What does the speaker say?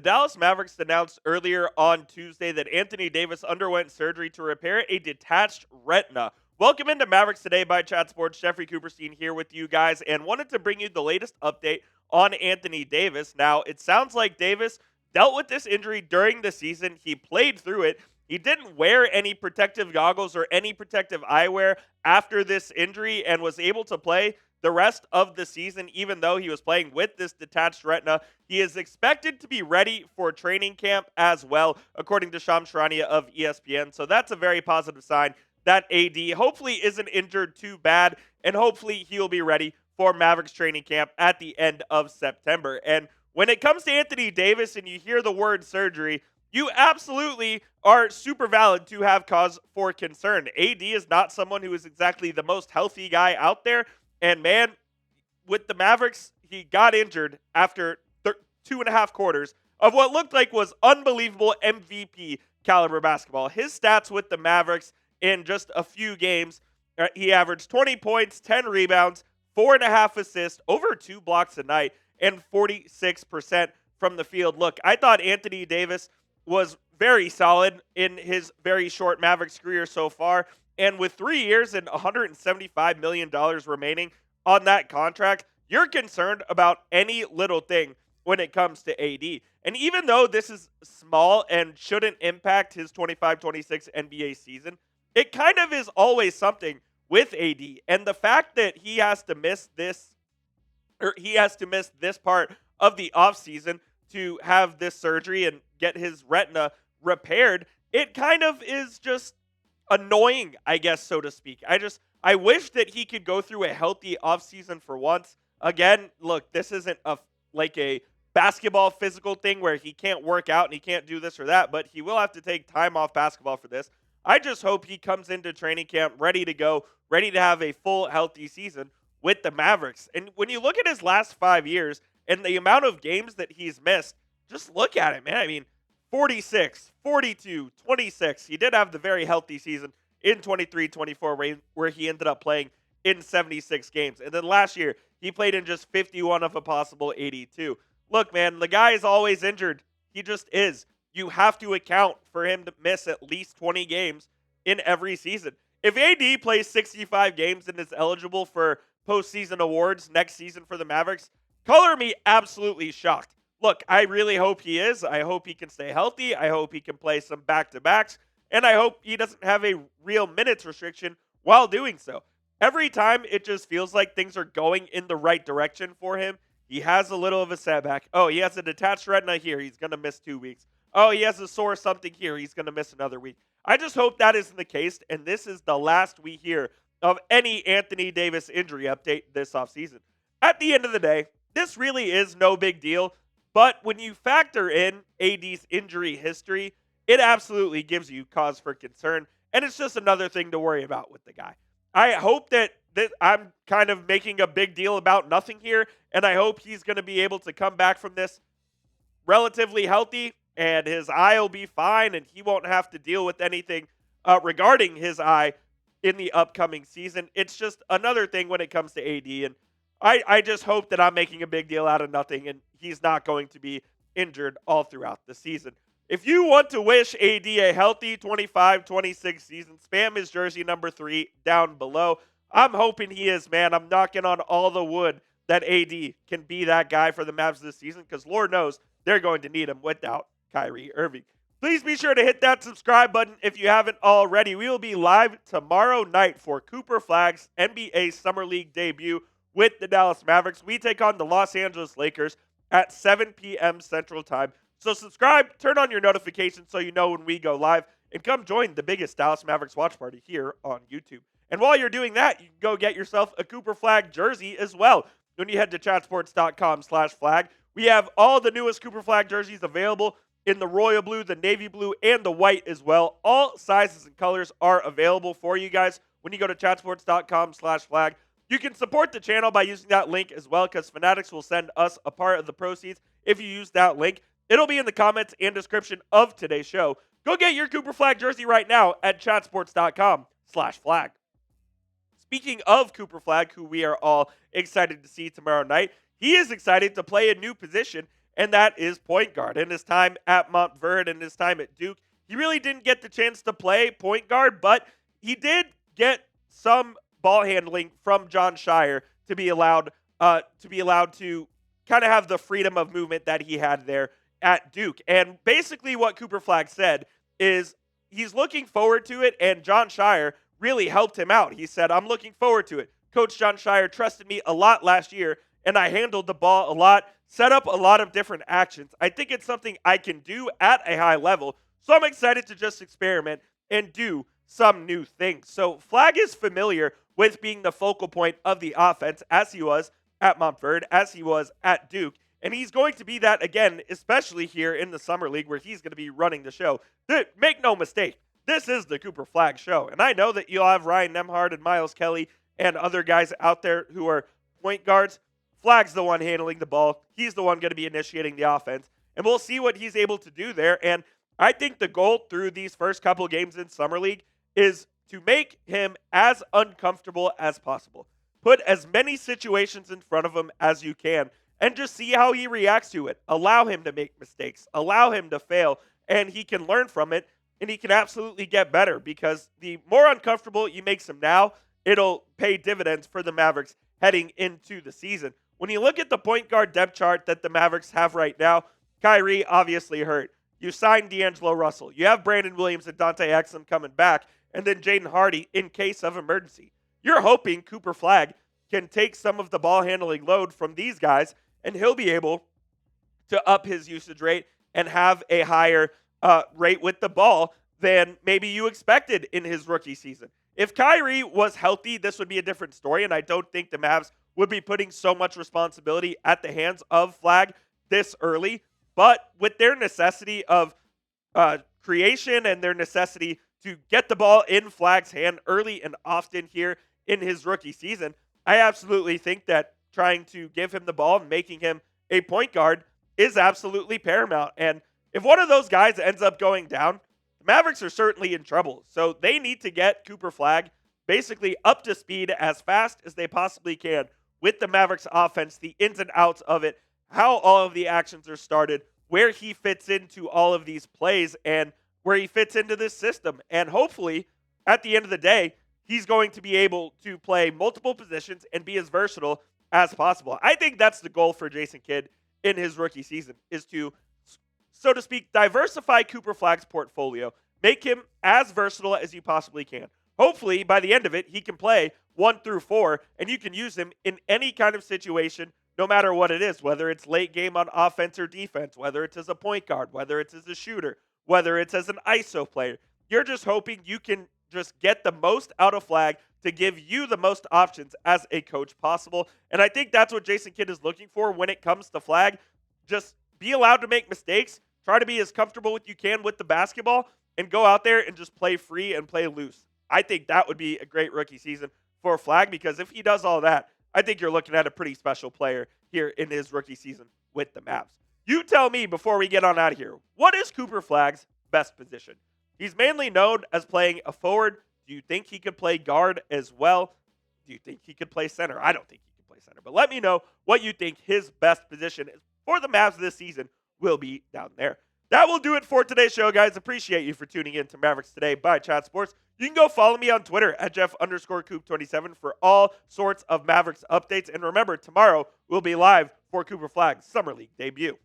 Dallas Mavericks announced earlier on Tuesday that Anthony Davis underwent surgery to repair a detached retina. Welcome into Mavericks Today by Chat Sports. Jeffrey Cooperstein here with you guys and wanted to bring you the latest update on Anthony Davis. Now, it sounds like Davis dealt with this injury during the season. He played through it. He didn't wear any protective goggles or any protective eyewear after this injury and was able to play the rest of the season, even though he was playing with this detached retina. He is expected to be ready for training camp as well, according to Shams Charania of ESPN. So that's a very positive sign that AD hopefully isn't injured too bad, and hopefully he'll be ready for Mavericks training camp at the end of September. And when it comes to Anthony Davis and you hear the word surgery, you absolutely are super valid to have cause for concern. AD is not someone who is exactly the most healthy guy out there. And man, with the Mavericks, he got injured after 2.5 quarters of what looked like was unbelievable MVP caliber basketball. His stats with the Mavericks in just a few games, he averaged 20 points, 10 rebounds, 4.5 assists, over 2 blocks a night, and 46% from the field. Look, I thought Anthony Davis was very solid in his very short Mavericks career so far. And with 3 years and $175 million remaining on that contract, you're concerned about any little thing when it comes to AD. And even though this is small and shouldn't impact his 25-26 NBA season, it kind of is always something with AD. And the fact that he has to miss this part of the offseason to have this surgery and get his retina repaired, it kind of is just annoying, I guess, so to speak. I wish that he could go through a healthy offseason for once. Again, look, this isn't like a basketball physical thing where he can't work out and he can't do this or that, but he will have to take time off basketball for this. I just hope he comes into training camp ready to go, ready to have a full healthy season with the Mavericks. And when you look at his last 5 years and the amount of games that he's missed, just look at it, man. I mean, 46, 42, 26. He did have the very healthy season in 23-24 where he ended up playing in 76 games. And then last year, he played in just 51 of a possible 82. Look, man, the guy is always injured. He just is. You have to account for him to miss at least 20 games in every season. If AD plays 65 games and is eligible for postseason awards next season for the Mavericks, color me absolutely shocked. Look, I really hope he is. I hope he can stay healthy. I hope he can play some back-to-backs. And I hope he doesn't have a real minutes restriction while doing so. Every time it just feels like things are going in the right direction for him. He has a little of a setback. Oh, he has a detached retina here. He's going to miss 2 weeks. Oh, he has a sore something here. He's going to miss another week. I just hope that isn't the case, and this is the last we hear of any Anthony Davis injury update this offseason. At the end of the day, this really is no big deal. But when you factor in AD's injury history, it absolutely gives you cause for concern. And it's just another thing to worry about with the guy. I hope that I'm kind of making a big deal about nothing here. And I hope he's going to be able to come back from this relatively healthy. And his eye will be fine. And he won't have to deal with anything regarding his eye in the upcoming season. It's just another thing when it comes to AD. And I just hope that I'm making a big deal out of nothing and he's not going to be injured all throughout the season. If you want to wish AD a healthy 25-26 season, spam his jersey number 3 down below. I'm hoping he is, man. I'm knocking on all the wood that AD can be that guy for the Mavs this season because Lord knows they're going to need him without Kyrie Irving. Please be sure to hit that subscribe button if you haven't already. We will be live tomorrow night for Cooper Flagg's NBA Summer League debut with the Dallas Mavericks. We take on the Los Angeles Lakers at 7 p.m. Central Time. So subscribe, turn on your notifications so you know when we go live, and come join the biggest Dallas Mavericks watch party here on YouTube. And while you're doing that, you can go get yourself a Cooper Flagg jersey as well. When you head to chatsports.com/flag, we have all the newest Cooper Flagg jerseys available in the royal blue, the navy blue, and the white as well. All sizes and colors are available for you guys when you go to chatsports.com/flag. You can support the channel by using that link as well because Fanatics will send us a part of the proceeds if you use that link. It'll be in the comments and description of today's show. Go get your Cooper Flagg jersey right now at chatsports.com/flag. Speaking of Cooper Flagg, who we are all excited to see tomorrow night, he is excited to play a new position and that is point guard. In his time at Montverde and his time at Duke, he really didn't get the chance to play point guard, but he did get some ball handling from Jon Scheyer to be allowed to kind of have the freedom of movement that he had there at Duke. And basically what Cooper Flagg said is he's looking forward to it, and Jon Scheyer really helped him out. He said, "I'm looking forward to it. Coach Jon Scheyer trusted me a lot last year, and I handled the ball a lot, set up a lot of different actions. I think it's something I can do at a high level, so I'm excited to just experiment and do some new things." So Flagg is familiar with being the focal point of the offense, as he was at Montverde, as he was at Duke, and he's going to be that again, especially here in the Summer League where he's going to be running the show. Make no mistake, this is the Cooper Flagg show, and I know that you'll have Ryan Nembhard and Miles Kelly and other guys out there who are point guards. Flagg's the one handling the ball. He's the one going to be initiating the offense, and we'll see what he's able to do there. And I think the goal through these first couple games in Summer League is to make him as uncomfortable as possible. Put as many situations in front of him as you can and just see how he reacts to it. Allow him to make mistakes. Allow him to fail, and he can learn from it, and he can absolutely get better, because the more uncomfortable you make him now, it'll pay dividends for the Mavericks heading into the season. When you look at the point guard depth chart that the Mavericks have right now, Kyrie obviously hurt. You signed D'Angelo Russell. You have Brandon Williams and Dante Exum coming back, and then Jaden Hardy in case of emergency. You're hoping Cooper Flagg can take some of the ball handling load from these guys, and he'll be able to up his usage rate and have a higher rate with the ball than maybe you expected in his rookie season. If Kyrie was healthy, this would be a different story, and I don't think the Mavs would be putting so much responsibility at the hands of Flagg this early. But with their necessity of creation and their necessity to get the ball in Flagg's hand early and often here in his rookie season, I absolutely think that trying to give him the ball and making him a point guard is absolutely paramount. And if one of those guys ends up going down, the Mavericks are certainly in trouble. So they need to get Cooper Flagg basically up to speed as fast as they possibly can with the Mavericks offense, the ins and outs of it, how all of the actions are started, where he fits into all of these plays, and where he fits into this system. And hopefully, at the end of the day, he's going to be able to play multiple positions and be as versatile as possible. I think that's the goal for Jason Kidd in his rookie season, is to, so to speak, diversify Cooper Flagg's portfolio, make him as versatile as you possibly can. Hopefully, by the end of it, he can play 1 through 4, and you can use him in any kind of situation, no matter what it is, whether it's late game on offense or defense, whether it's as a point guard, whether it's as a shooter, whether it's as an ISO player. You're just hoping you can just get the most out of Flagg to give you the most options as a coach possible. And I think that's what Jason Kidd is looking for when it comes to Flagg. Just be allowed to make mistakes, try to be as comfortable as you can with the basketball, and go out there and just play free and play loose. I think that would be a great rookie season for Flagg, because if he does all that, I think you're looking at a pretty special player here in his rookie season with the Mavs. You tell me before we get on out of here, what is Cooper Flagg's best position? He's mainly known as playing a forward. Do you think he could play guard as well? Do you think he could play center? I don't think he can play center, but let me know what you think his best position is for the Mavs this season will be down there. That will do it for today's show, guys. Appreciate you for tuning in to Mavericks Today by Chat Sports. You can go follow me on Twitter at Jeff_Coop27 for all sorts of Mavericks updates. And remember, tomorrow we'll be live for Cooper Flagg's Summer League debut.